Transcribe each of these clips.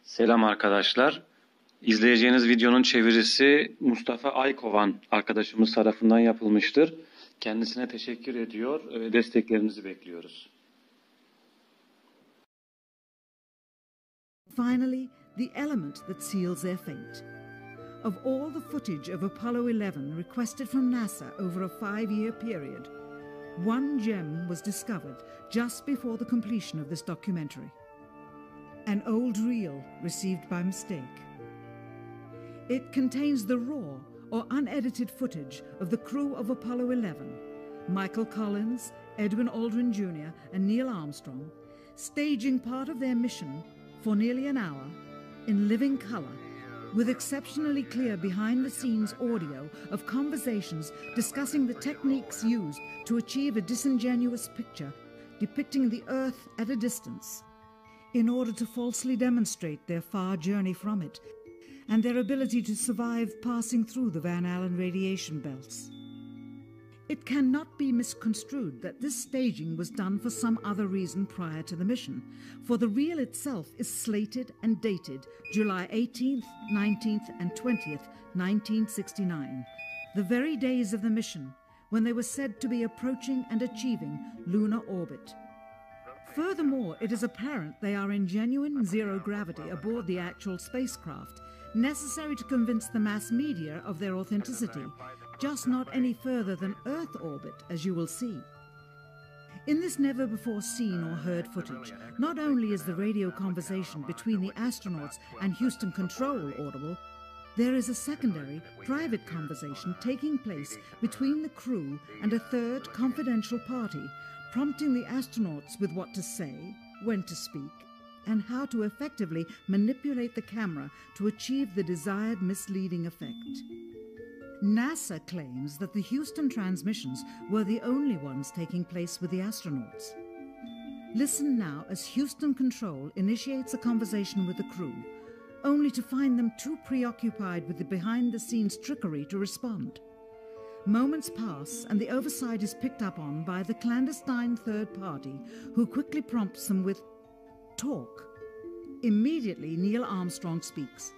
Selam arkadaşlar. İzleyeceğiniz videonun çevirisi Mustafa Aykovan arkadaşımız tarafından yapılmıştır. Kendisine teşekkür ediyor ve desteklerinizi bekliyoruz. Finally, the element that seals their fate. Of all the footage of Apollo 11 requested from NASA over a 5-year period, one gem was discovered just before the completion of this documentary. An old reel received by mistake. It contains the raw or unedited footage of the crew of Apollo 11, Michael Collins, Edwin Aldrin Jr. and Neil Armstrong, staging part of their mission for nearly an hour in living color, with exceptionally clear behind-the-scenes audio of conversations discussing the techniques used to achieve a disingenuous picture depicting the Earth at a distance, in order to falsely demonstrate their far journey from it and their ability to survive passing through the Van Allen radiation belts. It cannot be misconstrued that this staging was done for some other reason prior to the mission, for the reel itself is slated and dated July 18th, 19th and 20th, 1969, the very days of the mission when they were said to be approaching and achieving lunar orbit. Furthermore, it is apparent they are in genuine zero gravity aboard the actual spacecraft, necessary to convince the mass media of their authenticity, just not any further than Earth orbit, as you will see. In this never-before-seen or heard footage, not only is the radio conversation between the astronauts and Houston Control audible, there is a secondary, private conversation taking place between the crew and a third confidential party, prompting the astronauts with what to say, when to speak, and how to effectively manipulate the camera to achieve the desired misleading effect. NASA claims that the Houston transmissions were the only ones taking place with the astronauts. Listen now as Houston Control initiates a conversation with the crew, only to find them too preoccupied with the behind-the-scenes trickery to respond. Moments pass and the oversight is picked up on by the clandestine third party, who quickly prompts them with talk. Immediately, Neil Armstrong speaks.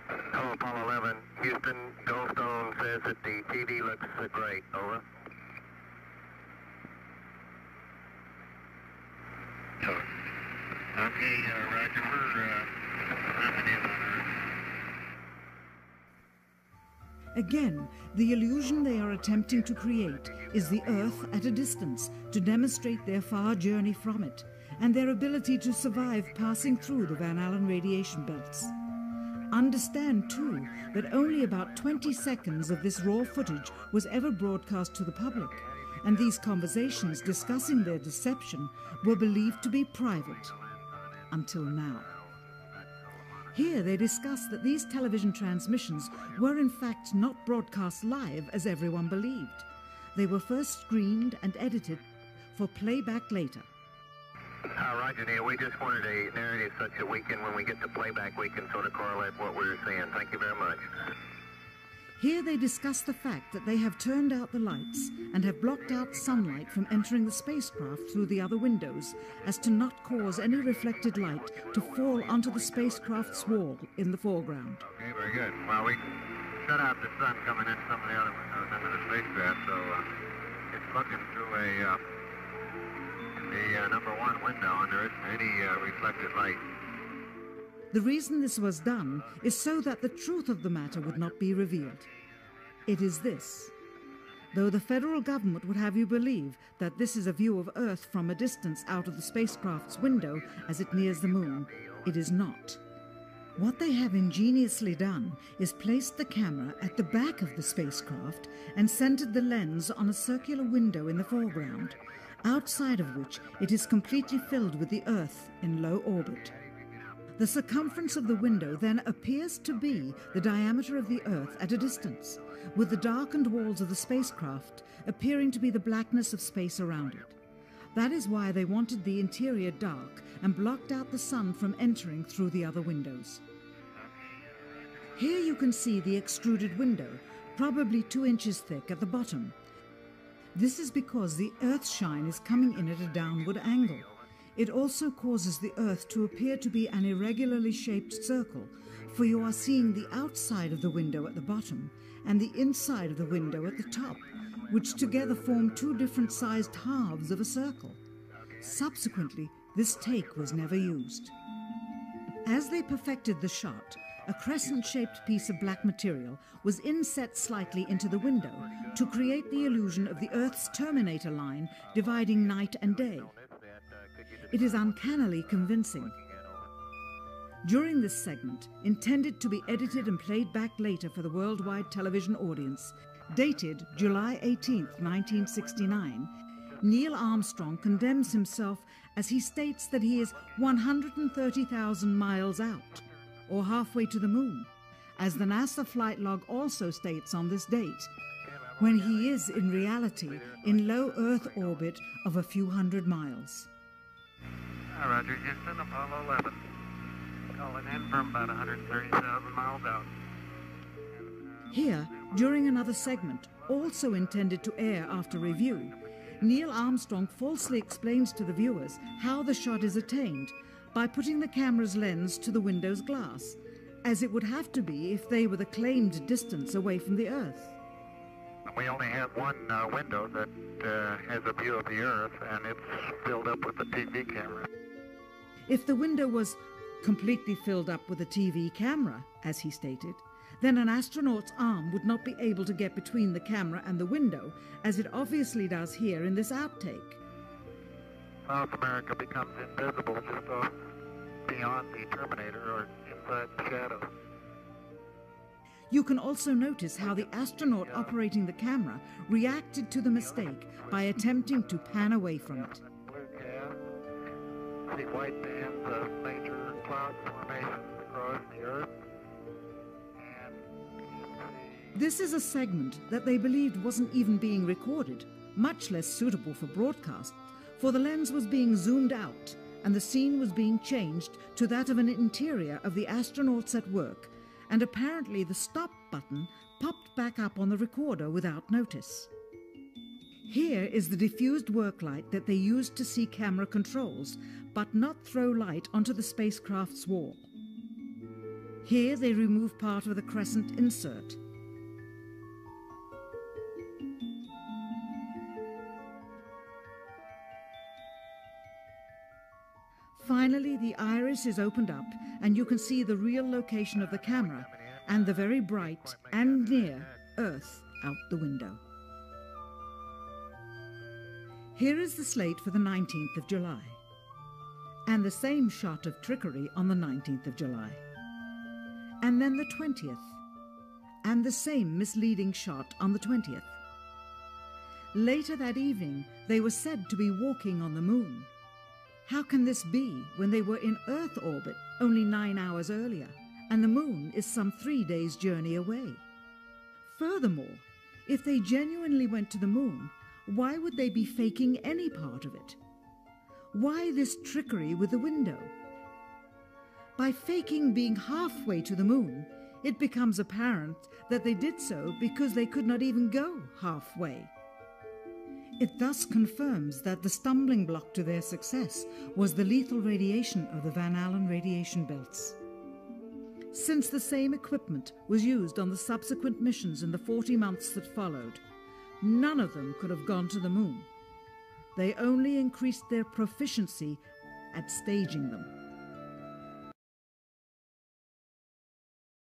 Hello, Apollo 11. Houston, Goldstone says that the TV looks great. Over. Okay, Roger. We're ramming in on Earth. Again, the illusion they are attempting to create is the Earth at a distance to demonstrate their far journey from it and their ability to survive passing through the Van Allen radiation belts. Understand, too, that only about 20 seconds of this raw footage was ever broadcast to the public, and these conversations discussing their deception were believed to be private, until now. Here they discuss that these television transmissions were in fact not broadcast live as everyone believed. They were first screened and edited for playback later. Roger, Neil, we just wanted a narrative such that we can, when we get to playback, we can sort of correlate what we're saying. Thank you very much. Here they discuss the fact that they have turned out the lights and have blocked out sunlight from entering the spacecraft through the other windows, as to not cause any reflected light to fall onto the spacecraft's wall in the foreground. Okay, very good. Well, we shut out the sun coming in some of the other windows into the spacecraft, so it's looking through the number one window, and there isn't any reflected light. The reason this was done is so that the truth of the matter would not be revealed. It is this. Though the federal government would have you believe that this is a view of Earth from a distance out of the spacecraft's window as it nears the moon, it is not. What they have ingeniously done is placed the camera at the back of the spacecraft and centered the lens on a circular window in the foreground, outside of which it is completely filled with the Earth in low orbit. The circumference of the window then appears to be the diameter of the Earth at a distance, with the darkened walls of the spacecraft appearing to be the blackness of space around it. That is why they wanted the interior dark and blocked out the sun from entering through the other windows. Here you can see the extruded window, probably 2 inches thick at the bottom. This is because the Earth's shine is coming in at a downward angle. It also causes the Earth to appear to be an irregularly shaped circle, for you are seeing the outside of the window at the bottom and the inside of the window at the top, which together form two different sized halves of a circle. Subsequently, this take was never used. As they perfected the shot, a crescent-shaped piece of black material was inset slightly into the window to create the illusion of the Earth's terminator line dividing night and day. It is uncannily convincing. During this segment, intended to be edited and played back later for the worldwide television audience, dated July 18, 1969, Neil Armstrong condemns himself as he states that he is 130,000 miles out, or halfway to the moon, as the NASA flight log also states on this date, when he is in reality in low Earth orbit of a few hundred miles. Roger, Houston, Apollo 11. Calling in from about 130,000 miles out. Here, during another segment, also intended to air after review, Neil Armstrong falsely explains to the viewers how the shot is attained by putting the camera's lens to the window's glass, as it would have to be if they were the claimed distance away from the Earth. We only have one window that has a view of the Earth, and it's filled up with the TV camera. If the window was completely filled up with a TV camera, as he stated, then an astronaut's arm would not be able to get between the camera and the window, as it obviously does here in this outtake. South America becomes invisible just off beyond the Terminator or inside the shadow. You can also notice how the astronaut operating the camera reacted to the mistake by attempting to pan away from it. Blue cast, see white bands of major cloud formations across the Earth. This is a segment that they believed wasn't even being recorded, much less suitable for broadcast, for the lens was being zoomed out and the scene was being changed to that of an interior of the astronauts at work, and apparently the stop button popped back up on the recorder without notice. Here is the diffused work light that they used to see camera controls, but not throw light onto the spacecraft's wall. Here they remove part of the crescent insert. Finally, the iris is opened up and you can see the real location of the camera and the very bright and near Earth out the window. Here is the slate for the 19th of July, and the same shot of trickery on the 19th of July, and then the 20th, and the same misleading shot on the 20th. Later that evening, they were said to be walking on the moon. How can this be when they were in Earth orbit only 9 hours earlier, and the moon is some 3 days' journey away? Furthermore, if they genuinely went to the moon, why would they be faking any part of it? Why this trickery with the window? By faking being halfway to the moon, it becomes apparent that they did so because they could not even go halfway. It thus confirms that the stumbling block to their success was the lethal radiation of the Van Allen radiation belts. Since the same equipment was used on the subsequent missions in the 40 months that followed, none of them could have gone to the moon. They only increased their proficiency at staging them.